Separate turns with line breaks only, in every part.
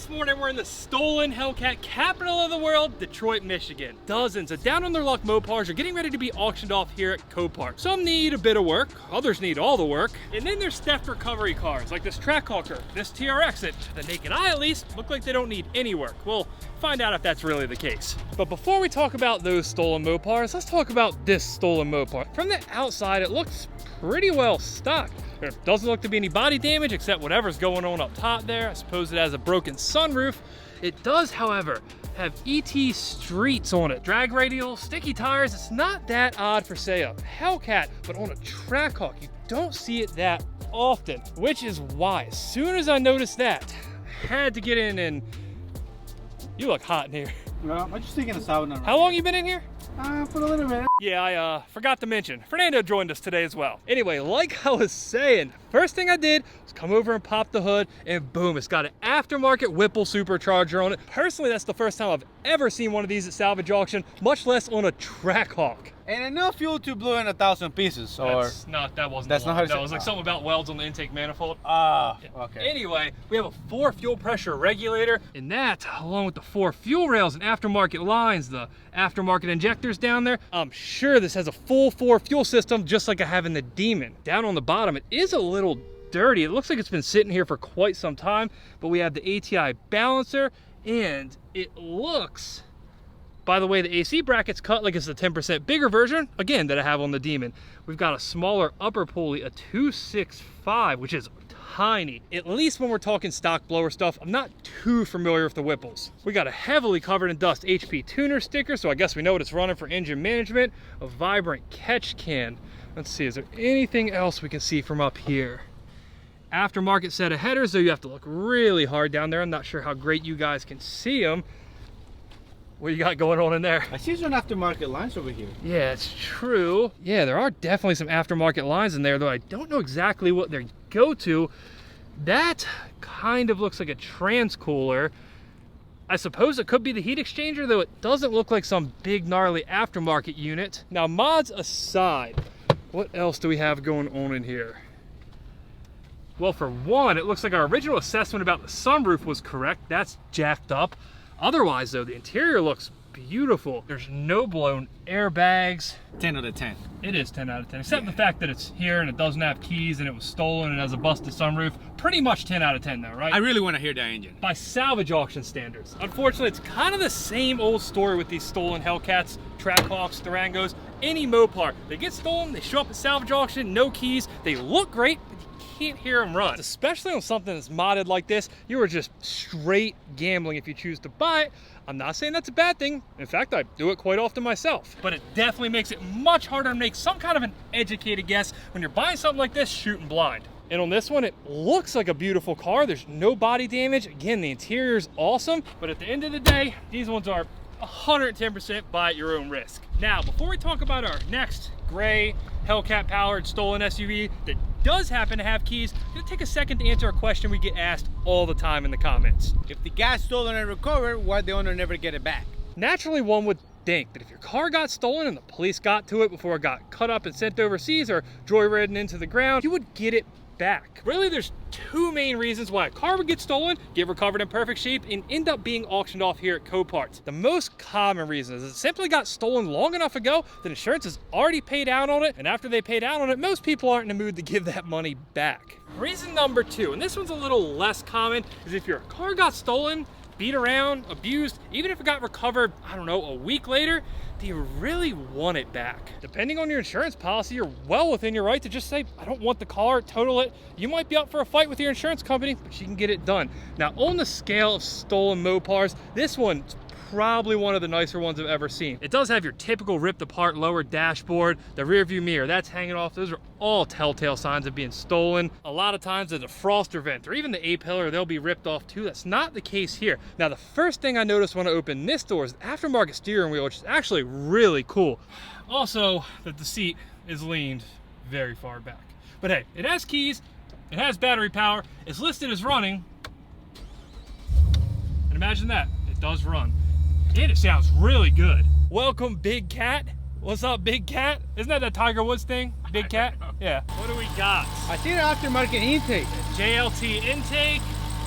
This morning we're in the stolen Hellcat capital of the world, Detroit, Michigan. Dozens of down on their luck Mopars are getting ready to be auctioned off here at Copart. Some need a bit of work, others need all the work. And then there's theft recovery cars like this Trackhawker, this TRX that, to the naked eye at least, look like they don't need any work. We'll find out if that's really the case. But before we talk about those stolen Mopars, let's talk about this stolen Mopar. From the outside, it looks pretty well stocked. There doesn't look to be any body damage except whatever's going on up top there. I suppose it has a broken sunroof. It does, however, have ET Streets on it. Drag radial, sticky tires. It's not that odd for, say, a Hellcat, but on a Trackhawk, you don't see it that often, which is why as soon as I noticed that, I had to get in and you look hot in here.
Well, I'm just taking a sauna.
How long you been in here?
For a little bit.
Yeah, I forgot to mention, Fernando joined us today as well. Anyway, like I was saying, first thing I did was come over and pop the hood, and boom, it's got an aftermarket Whipple supercharger on it. Personally, that's the first time I've ever seen one of these at salvage auction, much less on a Trackhawk.
And enough fuel to blow in 1,000 pieces, or...
That wasn't
That's not how
That was like something about welds on the intake manifold.
Okay.
Anyway, we have a 4 fuel pressure regulator, and that, along with the 4 fuel rails and aftermarket lines, the aftermarket injectors down there, I'm sure this has a full 4 fuel system, just like I have in the Demon. Down on the bottom, it is a little dirty. It looks like it's been sitting here for quite some time, but we have the ATI balancer, and it looks... By the way, the AC bracket's cut like it's a 10% bigger version, again, that I have on the Demon. We've got a smaller upper pulley, a 265, which is tiny. At least when we're talking stock blower stuff, I'm not too familiar with the Whipples. We got a heavily covered in dust HP tuner sticker, so I guess we know what it's running for engine management. A vibrant catch can. Let's see, is there anything else we can see from up here? Aftermarket set of headers, though you have to look really hard down there. I'm not sure how great you guys can see them. What you got going on in there?
I see some aftermarket lines over here.
Yeah, it's true. Yeah, there are definitely some aftermarket lines in there, though I don't know exactly what they go to. That kind of looks like a transcooler. I suppose it could be the heat exchanger, though it doesn't look like some big gnarly aftermarket unit. Now, mods aside, what else do we have going on in here? Well, for one, it looks like our original assessment about the sunroof was correct. That's jacked up. Otherwise, though, the interior looks beautiful. There's no blown airbags.
10 out of 10.
It is 10 out of 10, except the fact that it's here and it doesn't have keys and it was stolen and has a busted sunroof. Pretty much 10 out of 10 though, right?
I really want to hear that engine.
By salvage auction standards. Unfortunately, it's kind of the same old story with these stolen Hellcats, Trackhawks, Durangos, any Mopar. They get stolen, they show up at salvage auction, no keys, they look great, but you can't hear them run. Especially on something that's modded like this, you are just straight gambling if you choose to buy it. I'm not saying that's a bad thing. In fact, I do it quite often myself. But it definitely makes it much harder to make some kind of an educated guess when you're buying something like this shooting blind. And on this one, it looks like a beautiful car. There's no body damage. Again, the interior's awesome. But at the end of the day, these ones are 110% buy at your own risk. Now, before we talk about our next gray Hellcat powered stolen SUV that does happen to have keys, I'm gonna take a second to answer a question we get asked all the time in the comments.
If the gas stolen and recovered, why the owner never get it back?
Naturally, one would think that if your car got stolen and the police got to it before it got cut up and sent overseas or joyridden into the ground, you would get it back. Really, there's two main reasons why a car would get stolen, get recovered in perfect shape, and end up being auctioned off here at Coparts. The most common reason is it simply got stolen long enough ago that insurance has already paid out on it, and after they paid out on it, most people aren't in the mood to give that money back. Reason number 2, and this one's a little less common, is if your car got stolen, beat around, abused, even if it got recovered, I don't know, a week later, do you really want it back? Depending on your insurance policy, you're well within your right to just say, I don't want the car, total it. You might be up for a fight with your insurance company, but you can get it done. Now, on the scale of stolen Mopars, this one's probably one of the nicer ones I've ever seen. It does have your typical ripped apart lower dashboard, the rear view mirror, that's hanging off. Those are all telltale signs of being stolen. A lot of times the defroster vent or even the A-pillar, they'll be ripped off too. That's not the case here. Now, the first thing I noticed when I opened this door is the aftermarket steering wheel, which is actually really cool. Also, that the seat is leaned very far back. But hey, it has keys, it has battery power, it's listed as running, and imagine that, it does run. And it sounds really good. Welcome, Big Cat. What's up, Big Cat? Isn't that that Tiger Woods thing? Big Cat? Yeah. What do we got?
I see the aftermarket intake.
JLT intake,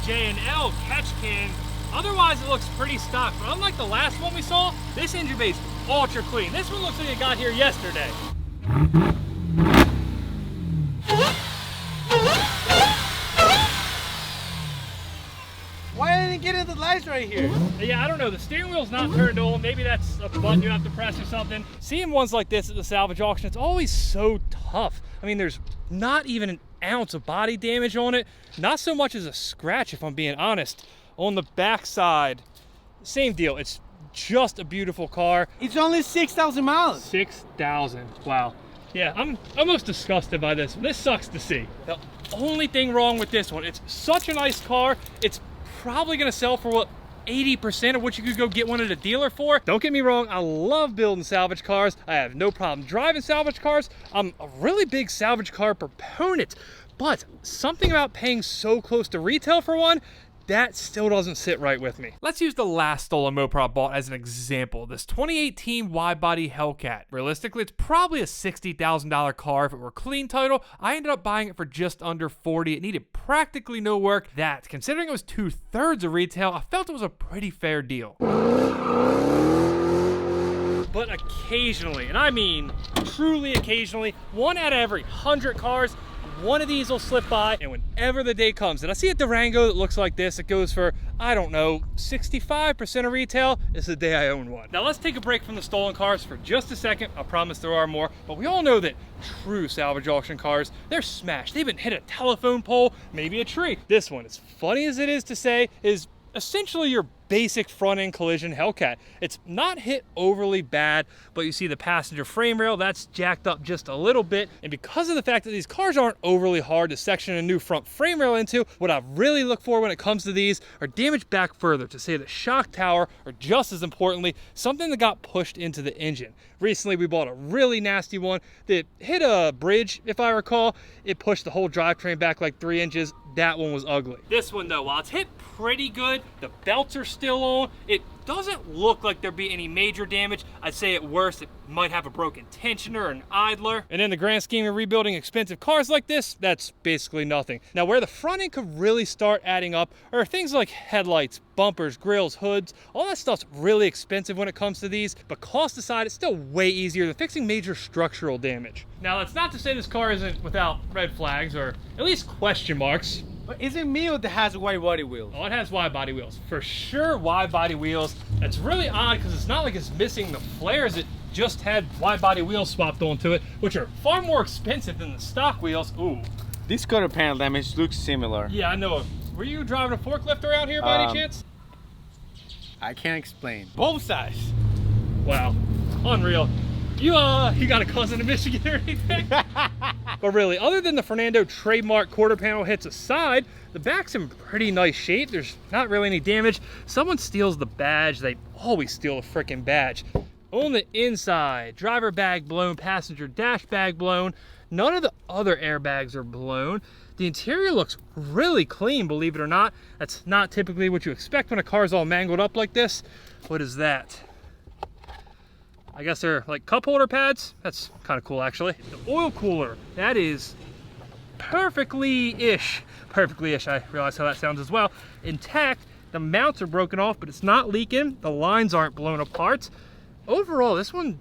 J&L catch can, Otherwise, it looks pretty stock, but unlike the last one we saw, this engine bay's ultra clean. This one looks like it got here yesterday.
Why didn't it get in the lights right here?
Yeah, I don't know. The steering wheel's not turned on. Maybe that's a button you have to press or something. Seeing ones like this at the salvage auction, it's always so tough. I mean, there's not even an ounce of body damage on it. Not so much as a scratch, if I'm being honest. On the backside, same deal. It's just a beautiful car.
It's only 6,000 miles.
6,000. Wow. Yeah, I'm almost disgusted by this. This sucks to see. The only thing wrong with this one, it's such a nice car. It's probably gonna sell for what, 80% of what you could go get one at a dealer for. Don't get me wrong, I love building salvage cars. I have no problem driving salvage cars. I'm a really big salvage car proponent, but something about paying so close to retail for one, that still doesn't sit right with me. Let's use the last stolen moped I bought as an example. This 2018 wide-body Hellcat. Realistically, it's probably a $60,000 car if it were clean title. I ended up buying it for just under 40. It needed practically no work. That, considering it was 2/3 of retail, I felt it was a pretty fair deal. But occasionally, and I mean truly occasionally, 1 out of every 100 cars, one of these will slip by, and whenever the day comes and I see a Durango that looks like this, it goes for, I don't know, 65% of retail, is the day I own one. Now let's take a break from the stolen cars for just a second. I promise there are more, but we all know that true salvage auction cars, they're smashed. They've been hit a telephone pole, maybe a tree. This one, as funny as it is to say, is essentially your basic front end collision Hellcat. It's not hit overly bad, but you see the passenger frame rail, that's jacked up just a little bit. And because of the fact that these cars aren't overly hard to section a new front frame rail into, what I really look for when it comes to these are damage back further, to say the shock tower, or just as importantly, something that got pushed into the engine. Recently, we bought a really nasty one that hit a bridge, if I recall. It pushed the whole drivetrain back like 3 inches. That one was ugly. This one though, while it's hit pretty good, the belts are still on. It doesn't look like there'd be any major damage. I'd say at worst, it might have a broken tensioner or an idler. And in the grand scheme of rebuilding expensive cars like this, that's basically nothing. Now, where the front end could really start adding up are things like headlights, bumpers, grills, hoods. All that stuff's really expensive when it comes to these, but cost aside, it's still way easier than fixing major structural damage. Now, that's not to say this car isn't without red flags, or at least question marks.
But is it Mio that has wide body wheels?
Oh, it has wide body wheels. For sure, wide body wheels. That's really odd because it's not like it's missing the flares. It just had wide body wheels swapped onto it, which are far more expensive than the stock wheels. Ooh.
This quarter panel damage looks similar.
Yeah, I know. Were you driving a forklift around here by any chance?
I can't explain. Both sides.
Wow, unreal. You got a cousin in Michigan or anything? But really, other than the Fernando trademark quarter panel hits aside, the back's in pretty nice shape. There's not really any damage. Someone steals the badge, they always steal a freaking badge. On the inside, driver bag blown, passenger dash bag blown. None of the other airbags are blown. The interior looks really clean, believe it or not. That's not typically what you expect when a car's all mangled up like this. What is that? I guess they're like cup holder pads. That's kind of cool, actually. The oil cooler, that is perfectly-ish. Perfectly-ish, I realize how that sounds as well. Intact, the mounts are broken off, but it's not leaking. The lines aren't blown apart. Overall, this one,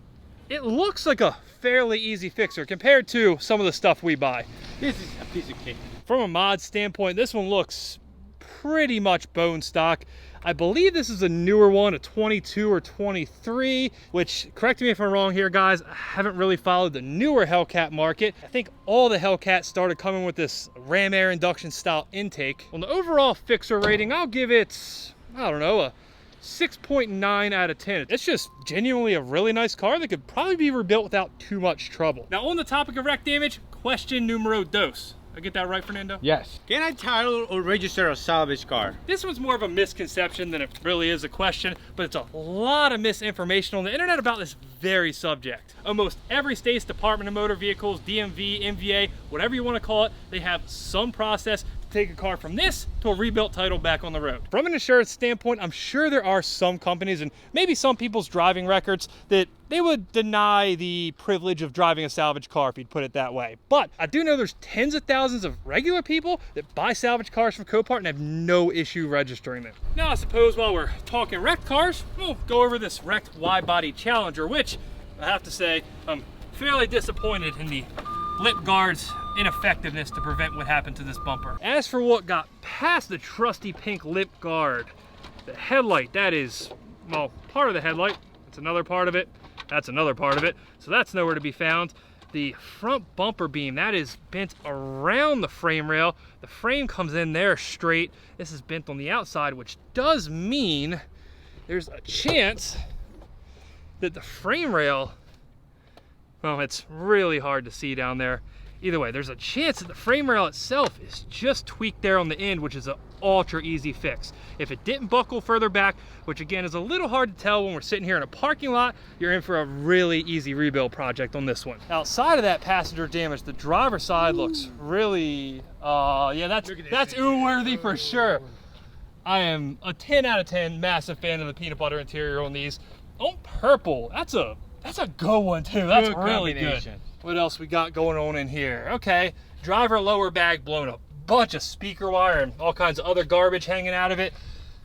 it looks like a fairly easy fixer compared to some of the stuff we buy.
This is a piece of cake.
From a mod standpoint, this one looks pretty much bone stock. I believe this is a newer one, a 22 or 23, which, correct me if I'm wrong here, guys, I haven't really followed the newer Hellcat market. I think all the Hellcats started coming with this ram air induction style intake. On the overall fixer rating, I'll give it, I don't know, a 6.9 out of 10. It's just genuinely a really nice car that could probably be rebuilt without too much trouble. Now, on the topic of wreck damage, question numero dos. I get that right, Fernando?
Yes. Can I title or register a salvage car?
This one's more of a misconception than it really is a question, but it's a lot of misinformation on the internet about this very subject. Almost every state's Department of Motor Vehicles, DMV, MVA, whatever you want to call it, they have some process to take a car from this to a rebuilt title back on the road. From an insurance standpoint, I'm sure there are some companies and maybe some people's driving records that they would deny the privilege of driving a salvage car, if you'd put it that way. But I do know there's tens of thousands of regular people that buy salvage cars from Copart and have no issue registering them. Now, I suppose while we're talking wrecked cars, we'll go over this wrecked wide-body Challenger, which I have to say, I'm fairly disappointed in the lip guard's ineffectiveness to prevent what happened to this bumper. As for what got past the trusty pink lip guard, the headlight, that is, well, part of the headlight. It's another part of it. That's another part of it. So that's nowhere to be found. The front bumper beam, that is bent around the frame rail. The frame comes in there straight. This is bent on the outside, which does mean there's a chance that the frame rail, well, it's really hard to see down there. Either way, there's a chance that the frame rail itself is just tweaked there on the end, which is an ultra easy fix. If it didn't buckle further back, which again is a little hard to tell when we're sitting here in a parking lot, you're in for a really easy rebuild project on this one. Outside of that passenger damage, the driver's side looks really, yeah, that's ooh-worthy for sure. I am a 10 out of 10 massive fan of the peanut butter interior on these. On purple, that's a good one too. That's really good. What else we got going on in here? Okay, driver lower bag blown up. Bunch of speaker wire and all kinds of other garbage hanging out of it.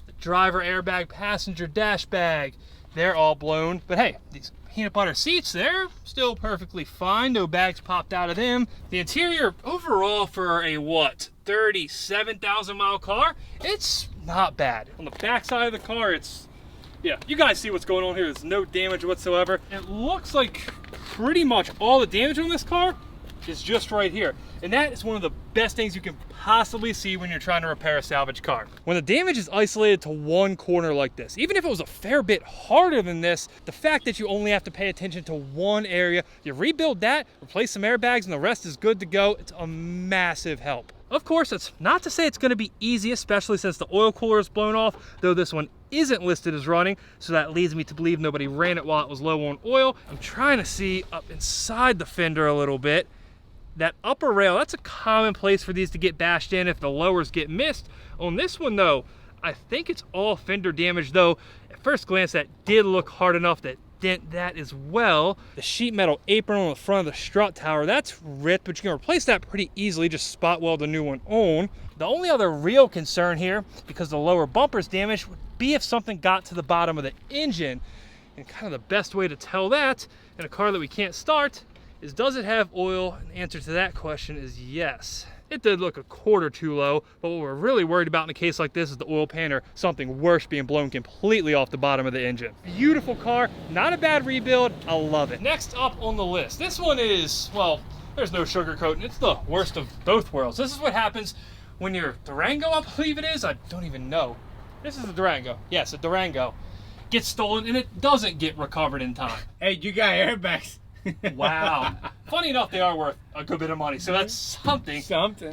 The driver airbag, passenger dash bag, they're all blown. But hey, these peanut butter seats, they're still perfectly fine. No bags popped out of them. The interior overall for a, what, 37,000 mile car, it's not bad. On the back side of the car, it's, yeah, you guys see what's going on here. There's no damage whatsoever. It looks like pretty much all the damage on this car is just right here. And that is one of the best things you can possibly see when you're trying to repair a salvage car. When the damage is isolated to one corner like this, even if it was a fair bit harder than this, the fact that you only have to pay attention to one area, you rebuild that, replace some airbags, and the rest is good to go. It's a massive help. Of course, it's not to say it's going to be easy, especially since the oil cooler is blown off, though this one isn't listed as running, so that leads me to believe nobody ran it while it was low on oil. I'm trying to see up inside the fender a little bit. That upper rail, that's a common place for these to get bashed in if the lowers get missed. On this one though, I think it's all fender damage, though at first glance that did look hard enough to dent that as well. The sheet metal apron on the front of the strut tower, that's ripped, but you can replace that pretty easily, just spot weld a new one on. The only other real concern here, because the lower bumper's damaged, would be if something got to the bottom of the engine. And kind of the best way to tell that in a car that we can't start is, does it have oil? And the answer to that question is yes. It did look a quarter too low, but what we're really worried about in a case like this is the oil pan or something worse being blown completely off the bottom of the engine. Beautiful car, not a bad rebuild, I love it. Next up on the list, this one is, well, there's no sugarcoating, it's the worst of both worlds. This is what happens when your Durango, I believe it is, I don't even know. This is the Durango, yes, a Durango, gets stolen and it doesn't get recovered in time.
Hey, you got airbags.
Wow. Funny enough, they are worth a good bit of money, so that's something.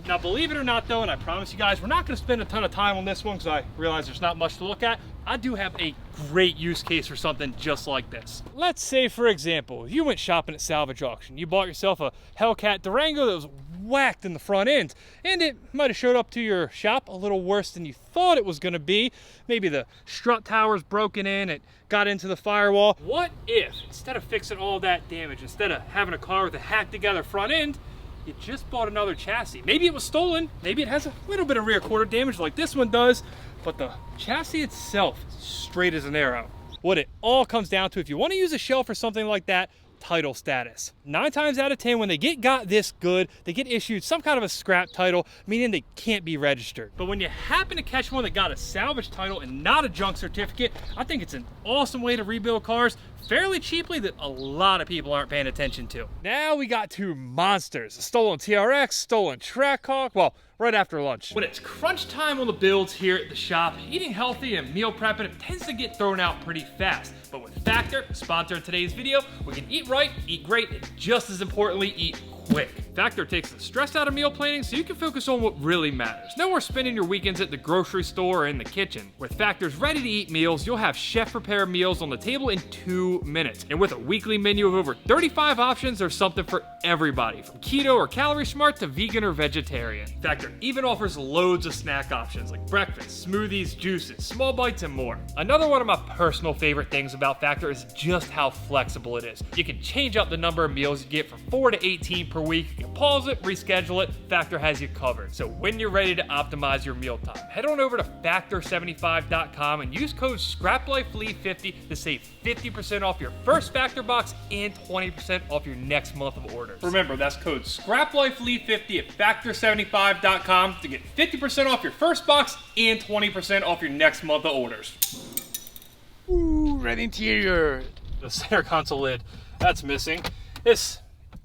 Now, believe it or not though, and I promise you guys, we're not going to spend a ton of time on this one because I realize there's not much to look at. I do have a great use case for something just like this. Let's say, for example, you went shopping at salvage auction. You bought yourself a Hellcat Durango that was whacked in the front end, and it might have showed up to your shop a little worse than you thought it was going to be. Maybe the strut tower's broken in, it got into the firewall. What if, instead of fixing all that damage, instead of having a car with a hacked together front end, you just bought another chassis? Maybe it was stolen, maybe it has a little bit of rear quarter damage like this one does, but the chassis itself is straight as an arrow. What it all comes down to, if you want to use a shell for something like that, title status. 9 times out of 10, when they got this good, they get issued some kind of a scrap title, meaning they can't be registered. But when you happen to catch one that got a salvage title and not a junk certificate, I think it's an awesome way to rebuild cars fairly cheaply that a lot of people aren't paying attention to. Now we got two monsters, a stolen TRX, stolen Trackhawk, well, right after lunch. When it's crunch time on the builds here at the shop, eating healthy and meal prepping tends to get thrown out pretty fast. But with Factor, sponsor of today's video, we can eat right, eat great, and just as importantly, eat quick. Factor takes the stress out of meal planning so you can focus on what really matters. No more spending your weekends at the grocery store or in the kitchen. With Factor's ready-to-eat meals, you'll have chef-prepared meals on the table in 2 minutes. And with a weekly menu of over 35 options, there's something for everybody, from keto or calorie smart to vegan or vegetarian. Factor even offers loads of snack options like breakfast, smoothies, juices, small bites, and more. Another one of my personal favorite things about Factor is just how flexible it is. You can change up the number of meals you get from 4 to 18 per week. You can pause it, reschedule it. Factor has you covered. So when you're ready to optimize your mealtime, head on over to Factor75.com and use code SCRAPLIFELEAD50 to save 50% off your first Factor box and 20% off your next month of orders. Remember, that's code SCRAPLIFELEAD50 at Factor75.com to get 50% off your first box and 20% off your next month of orders.
Ooh, red interior.
The center console lid, that's missing. This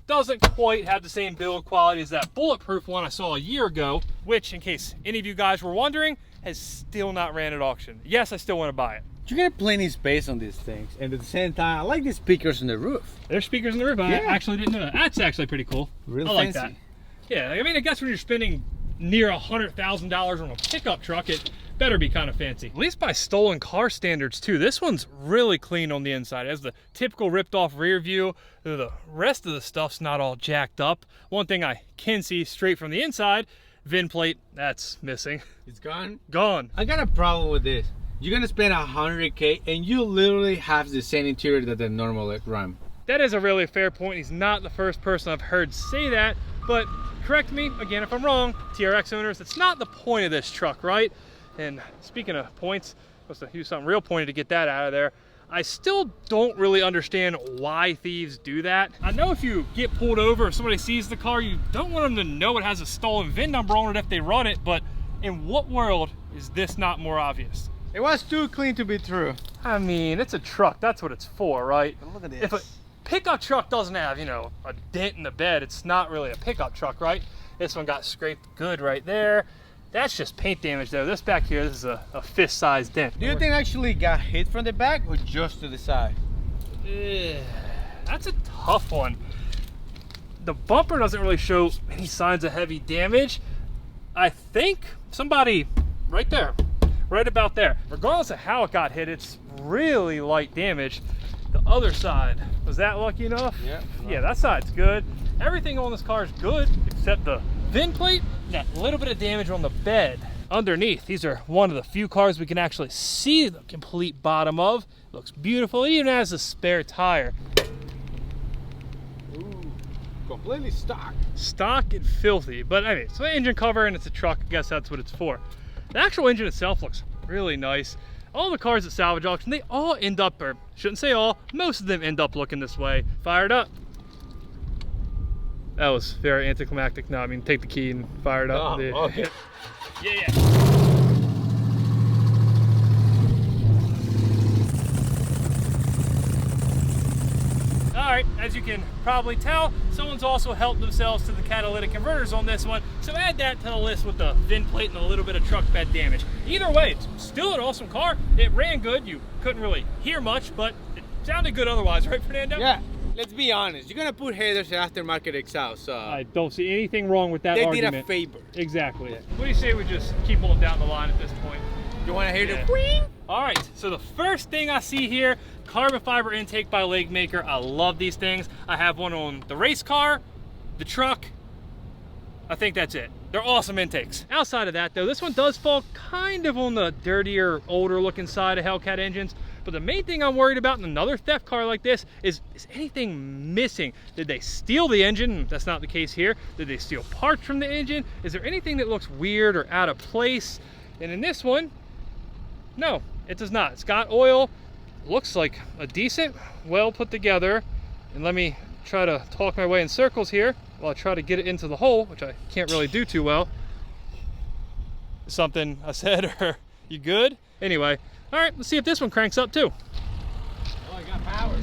doesn't quite have the same build quality as that bulletproof one I saw a year ago, which, in case any of you guys were wondering, has still not ran at auction. Yes, I still want to buy it.
You get plenty of space on these things, and at the same time, I like the speakers on the roof.
There's speakers on the roof. I actually didn't know that. That's actually pretty cool.
Real
I like
fancy.
that. Yeah, I mean, I guess when you're spending near $100,000 on a pickup truck, it better be kind of fancy. At least by stolen car standards too. This one's really clean on the inside. It has the typical ripped off rear view. The rest of the stuff's not all jacked up. One thing I can see straight from the inside, VIN plate, that's missing.
It's gone?
Gone.
I got a problem with this. You're gonna spend $100K and you literally have the same interior that the normal Ram.
That is a really fair point. He's not the first person I've heard say that, but correct me again if I'm wrong, TRX owners, it's not the point of this truck, right? And speaking of points, I must have used something real pointy to get that out of there. I still don't really understand why thieves do that. I know if you get pulled over, if somebody sees the car, you don't want them to know it has a stolen VIN number on it if they run it, but in what world is this not more obvious?
It was too clean to be true.
I mean, it's a truck, that's what it's for, right?
But look at this.
If a pickup truck doesn't have, you know, a dent in the bed, it's not really a pickup truck, right? This one got scraped good right there. That's just paint damage though. This back here, this is a fist-sized dent.
Do you think actually got hit from the back or just to the side?
That's a tough one. The bumper doesn't really show any signs of heavy damage. I think somebody right there, right about there. Regardless of how it got hit, it's really light damage. The other side, was that lucky enough?
Yeah.
Yeah, that side's good. Everything on this car is good except the VIN plate, that little bit of damage on the bed. Underneath, these are one of the few cars we can actually see the complete bottom of. Looks beautiful, it even has a spare tire.
Ooh, completely stock.
Stock and filthy, but I mean, it's an engine cover and it's a truck, I guess that's what it's for. The actual engine itself looks really nice. All the cars at salvage auction, they all end up, or shouldn't say all, most of them end up looking this way. Fired up. That was very anticlimactic. No, I mean, take the key and fire it up.
Oh, okay.
Yeah. All right, as you can probably tell, someone's also helped themselves to the catalytic converters on this one, so add that to the list with the VIN plate and a little bit of truck bed damage. Either way, it's still an awesome car. It ran good. You couldn't really hear much, but it sounded good otherwise, right, Fernando?
Yeah. Let's be honest, you're gonna put headers in aftermarket exhaust.
I don't see anything wrong with that
they
argument.
did a favor.
Exactly.
Yeah.
What do you say we just keep on down the line at this point?
You wanna hear
Yeah.
the wing?
All right, so the first thing I see here, carbon fiber intake by Legmaker. I love these things. I have one on the race car, the truck. I think that's it. They're awesome intakes. Outside of that though, this one does fall kind of on the dirtier, older looking side of Hellcat engines. But the main thing I'm worried about in another theft car like this is anything missing? Did they steal the engine? That's not the case here. Did they steal parts from the engine? Is there anything that looks weird or out of place? And in this one, no, it does not. It's got oil, looks like a decent, well put together. And let me try to talk my way in circles here while I try to get it into the hole, which I can't really do too well. Something I said, or you good? Anyway, all right, let's see if this one cranks up too.
Oh, I got power.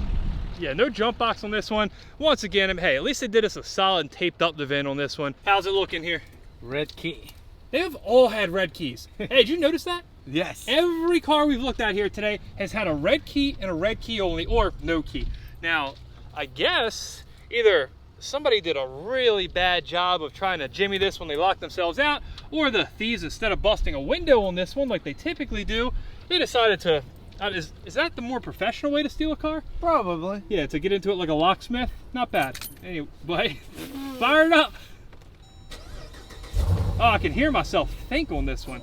Yeah, no jump box on this one. Once again, hey, at least they did us a solid and taped up the VIN on this one. How's it looking here?
Red key.
They've all had red keys. Hey, did you notice that?
Yes.
Every car we've looked at here today has had a red key and a red key only, or no key. Now, I guess either somebody did a really bad job of trying to jimmy this when they locked themselves out, or the thieves, instead of busting a window on this one like they typically do, they decided to, is that the more professional way to steal a car?
Probably.
Yeah, to get into it like a locksmith. Not bad. Anyway, fire it up. Oh, I can hear myself think on this one.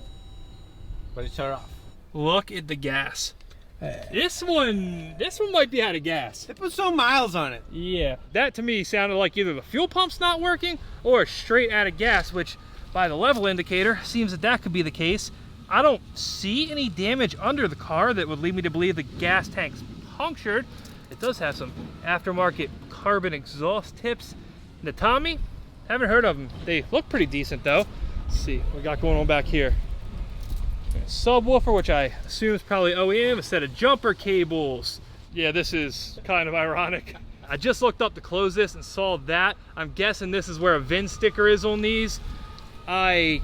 But it's shut off.
Look at the gas. This one might be out of gas.
They put some miles on it.
Yeah, that to me sounded like either the fuel pump's not working or straight out of gas, which by the level indicator seems that could be the case. I don't see any damage under the car that would lead me to believe the gas tank's punctured. It does have some aftermarket carbon exhaust tips. The Tommy, haven't heard of them. They look pretty decent though. Let's see what we got going on back here. Subwoofer, which I assume is probably OEM, a set of jumper cables. Yeah, this is kind of ironic. I just looked up to close this and saw that. I'm guessing this is where a VIN sticker is on these. I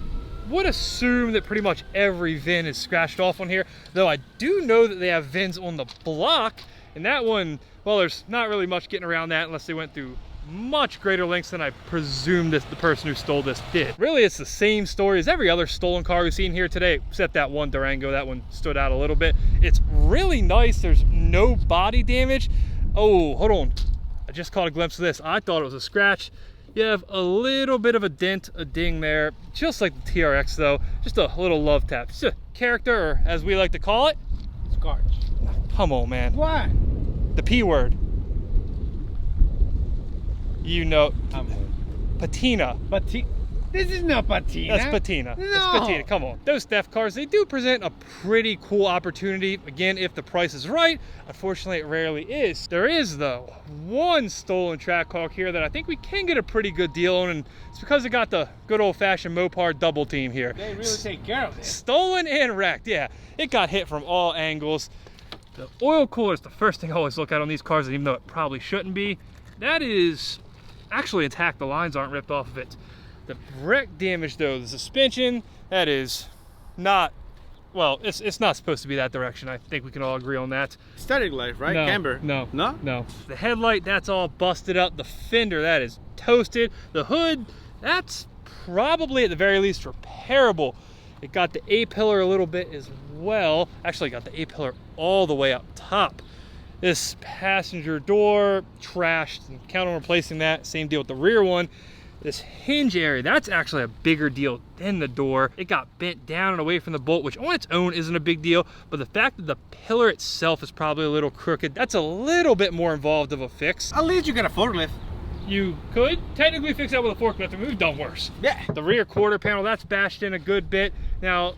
would assume that pretty much every VIN is scratched off on here, though I do know that they have VINs on the block, and that one, well, there's not really much getting around that unless they went through much greater lengths than I presume that the person who stole this did. Really, it's the same story as every other stolen car we've seen here today, except that one Durango. That one stood out a little bit. It's really nice. There's no body damage. Oh, hold on. I just caught a glimpse of this. I thought it was a scratch. You have a little bit of a dent, a ding there, just like the TRX though. Just a little love tap. Just a character, or as we like to call it,
Scarch.
Come on, man.
What?
The P word. You know, patina.
This is not patina.
That's patina.
No.
That's patina. Come on. Those theft cars, they do present a pretty cool opportunity. Again, if the price is right. Unfortunately, it rarely is. There is, though, one stolen Trackhawk here that I think we can get a pretty good deal on, and it's because it got the good old-fashioned Mopar double team here.
They really take care of it.
Stolen and wrecked, yeah. It got hit from all angles. The oil cooler is the first thing I always look at on these cars, even though it probably shouldn't be. That is actually intact. The lines aren't ripped off of it. The wreck damage though, the suspension, that is not, well, it's not supposed to be that direction. I think we can all agree on that.
Static life, right?
No,
Camber.
No.
No?
No. The headlight, that's all busted up. The fender, that is toasted. The hood, that's probably at the very least repairable. It got the A-pillar a little bit as well. Actually got the A-pillar all the way up top. This passenger door, trashed, and count on replacing that. Same deal with the rear one. This hinge area, that's actually a bigger deal than the door. It got bent down and away from the bolt, which on its own isn't a big deal, but the fact that the pillar itself is probably a little crooked, that's a little bit more involved of a fix.
At least you got a forklift.
You could technically fix that with a forklift, and we've done worse.
Yeah.
The rear quarter panel, that's bashed in a good bit. Now,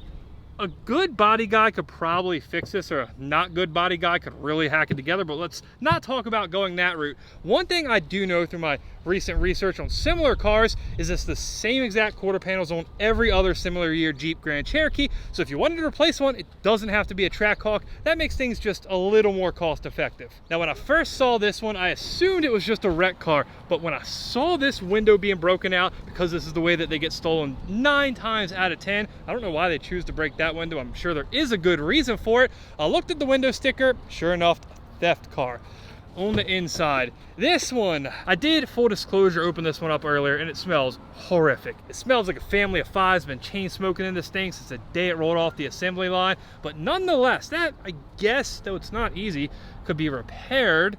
a good body guy could probably fix this, or a not good body guy could really hack it together, but let's not talk about going that route. One thing I do know through my recent research on similar cars is it's the same exact quarter panels on every other similar year Jeep Grand Cherokee. So if you wanted to replace one, it doesn't have to be a Trackhawk. That makes things just a little more cost effective. Now, when I first saw this one, I assumed it was just a wreck car, but when I saw this window being broken out, because this is the way that they get stolen 9 times out of 10, I don't know why they choose to break that window. I'm sure there is a good reason for it. I looked at the window sticker, sure enough, theft car. On the inside, this one, I did, full disclosure, open this one up earlier, and it smells horrific. It smells like a family of 5's been chain smoking in this thing since the day it rolled off the assembly line. But nonetheless, that, I guess, though it's not easy, could be repaired.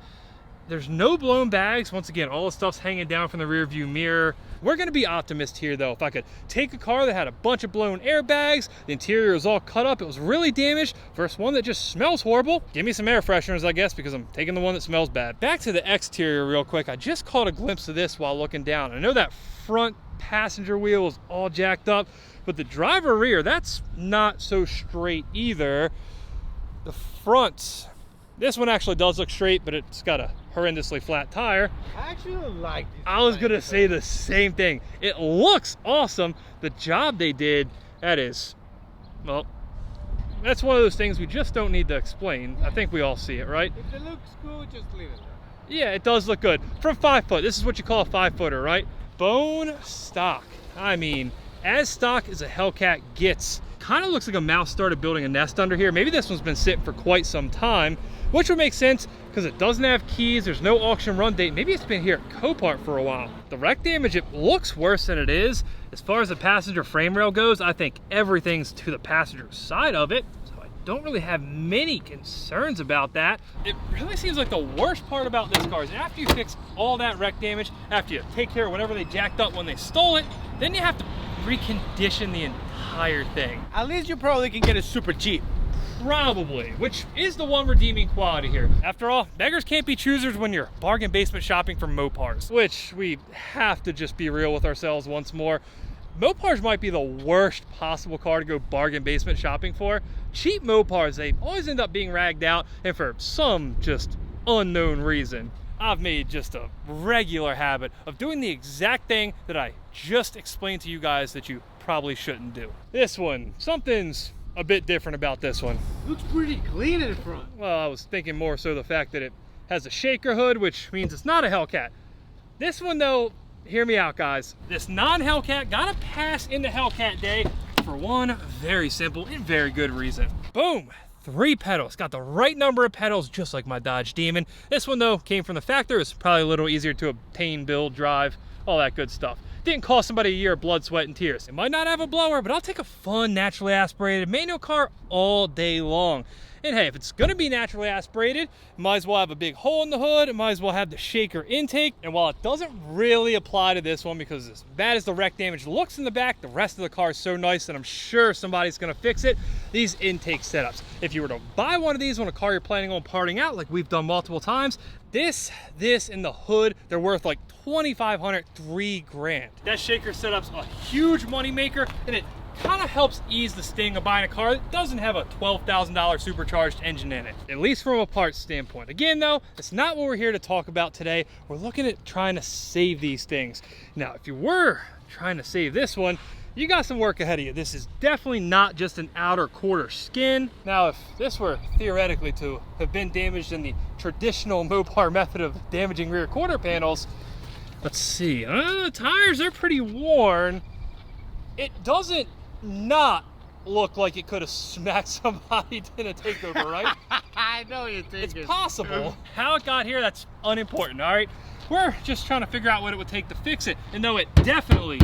There's no blown bags. Once again, all the stuff's hanging down from the rear view mirror. We're gonna be optimists here though. If I could take a car that had a bunch of blown airbags, the interior was all cut up, it was really damaged, versus one that just smells horrible, give me some air fresheners, I guess, because I'm taking the one that smells bad. Back to the exterior real quick. I just caught a glimpse of this while looking down. I know that front passenger wheel is all jacked up, but the driver rear, that's not so straight either. The front, this one actually does look straight, but it's got a horrendously flat tire.
I actually like this.
I was gonna say the same thing. It looks awesome. The job they did, that is, well, that's one of those things we just don't need to explain. I think we all see it, right?
If it looks cool, just leave it there.
Yeah, it does look good. From 5 foot, this is what you call a 5-footer, right? Bone stock. I mean, as stock as a Hellcat gets. kind of looks like a mouse started building a nest under here. Maybe this one's been sitting for quite some time, which would make sense because it doesn't have keys. There's no auction run date. Maybe it's been here at Copart for a while. The wreck damage, it looks worse than it is. As far as the passenger frame rail goes, I think everything's to the passenger side of it. Don't really have many concerns about that. It really seems like the worst part about this car is after you fix all that wreck damage, after you take care of whatever they jacked up when they stole it, then you have to recondition the entire thing.
At least you probably can get it super cheap.
Probably, which is the one redeeming quality here. After all, beggars can't be choosers when you're bargain basement shopping for Mopars, which we have to just be real with ourselves once more. Mopars might be the worst possible car to go bargain basement shopping for. Cheap Mopars, they always end up being ragged out, and for some just unknown reason. I've made just a regular habit of doing the exact thing that I just explained to you guys that you probably shouldn't do. This one, something's a bit different about this one.
Looks pretty clean in front.
Well, I was thinking more so the fact that it has a shaker hood, which means it's not a Hellcat. This one though, hear me out guys. This non-Hellcat got a pass into Hellcat Day for one very simple and very good reason. Boom, 3 pedals. Got the right number of pedals just like my Dodge Demon. This one though came from the factory. It's probably a little easier to obtain, build, drive, all that good stuff. Didn't cost somebody a year of blood, sweat, and tears. It might not have a blower, but I'll take a fun, naturally aspirated manual car all day long. And hey, if it's gonna be naturally aspirated, it might as well have a big hole in the hood, it might as well have the shaker intake. And while it doesn't really apply to this one because as bad as the wreck damage looks in the back, the rest of the car is so nice that I'm sure somebody's gonna fix it. These intake setups. If you were to buy one of these on a car you're planning on parting out, like we've done multiple times, this, and the hood, they're worth like $2,500, $3,000. That shaker setup's a huge money maker, and it kind of helps ease the sting of buying a car that doesn't have a $12,000 supercharged engine in it, at least from a parts standpoint. Again though, it's not what we're here to talk about today. We're looking at trying to save these things. Now, if you were trying to save this one, you got some work ahead of you. This is definitely not just an outer quarter skin. Now, if this were theoretically to have been damaged in the traditional Mopar method of damaging rear quarter panels, let's see, the tires are pretty worn. It doesn't not look like it could have smacked somebody in a takeover, right?
I know you think
it's possible. How it got here, that's unimportant, all right? We're just trying to figure out what it would take to fix it. And though it definitely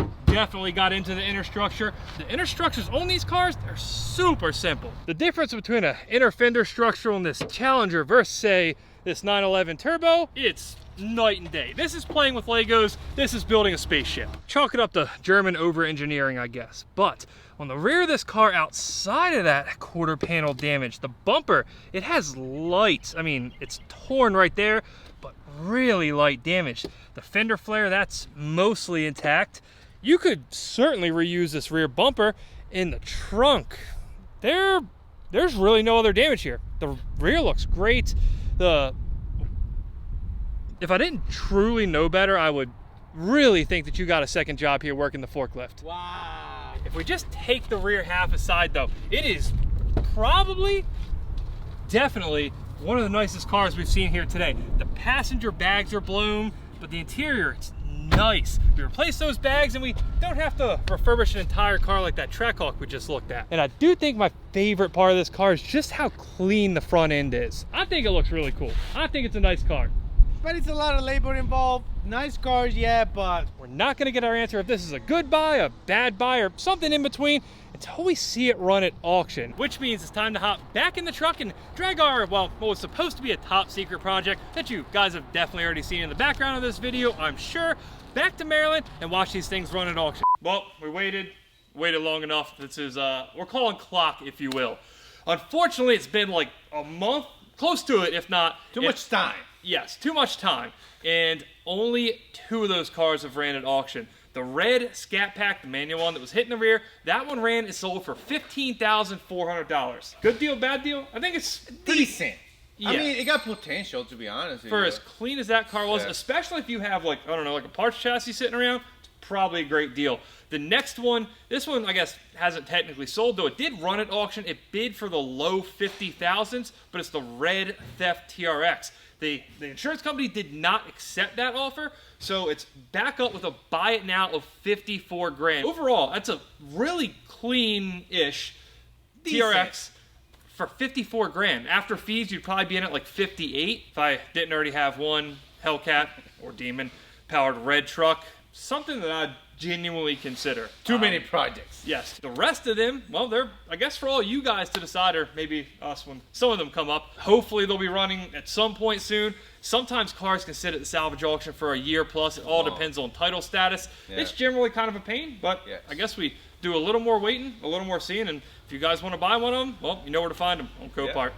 got into the inner structure, the inner structures on these cars, they're super simple. The difference between an inner fender structure on this Challenger versus, say, this 911 Turbo, it's night and day. This is playing with Legos, this is building a spaceship. Chalk it up to German over-engineering, I guess. But on the rear of this car, outside of that quarter panel damage, the bumper, it has light. I mean, it's torn right there, but really light damage. The fender flare, that's mostly intact. You could certainly reuse this rear bumper. In the trunk, there's really no other damage here. The rear looks great. If I didn't truly know better, I would really think that you got a second job here working the forklift.
Wow.
If we just take the rear half aside though, it is definitely one of the nicest cars we've seen here today. The passenger bags are blown, but the interior, it's nice. We replaced those bags and we don't have to refurbish an entire car like that Trackhawk we just looked at. And I do think my favorite part of this car is just how clean the front end is. I think it looks really cool. I think it's a nice car.
But it's a lot of labor involved. Nice cars, yeah, but
we're not gonna get our answer if this is a good buy, a bad buy, or something in between until we see it run at auction. Which means it's time to hop back in the truck and drag our, well, what was supposed to be a top secret project that you guys have definitely already seen in the background of this video, I'm sure, back to Maryland and watch these things run at auction. Well, we waited long enough. This is, we're calling clock, if you will. Unfortunately, it's been like a month, close to it, if not.
Too much time.
Yes, too much time. And only 2 of those cars have ran at auction. The red Scat Pack, the manual one that was hit in the rear, that one ran and sold for $15,400. Good deal, bad deal? I think it's
decent.
Yeah.
I mean, it got potential, to be honest.
For as clean as that car was,
yeah.
Especially if you have, like, I don't know, like a parts chassis sitting around, it's probably a great deal. The next one, this one, I guess, hasn't technically sold, though it did run at auction. It bid for the low 50,000s, but it's the red Theft TRX. The insurance company did not accept that offer, so it's back up with a buy it now of $54,000. Overall, that's a really clean-ish TRX for 54 grand. After fees, you'd probably be in at like 58 if I didn't already have one Hellcat or Demon powered red truck. Something that I'd genuinely consider.
Too many projects.
Yes. The rest of them, well, they're, I guess, for all you guys to decide, or maybe us when some of them come up. Hopefully they'll be running at some point soon. Sometimes cars can sit at the salvage auction for a year plus. It all depends on title status.
Yeah.
It's generally kind of a pain, but I guess we do a little more waiting, a little more seeing, and if you guys want to buy one of them, well, you know where to find them on Copart.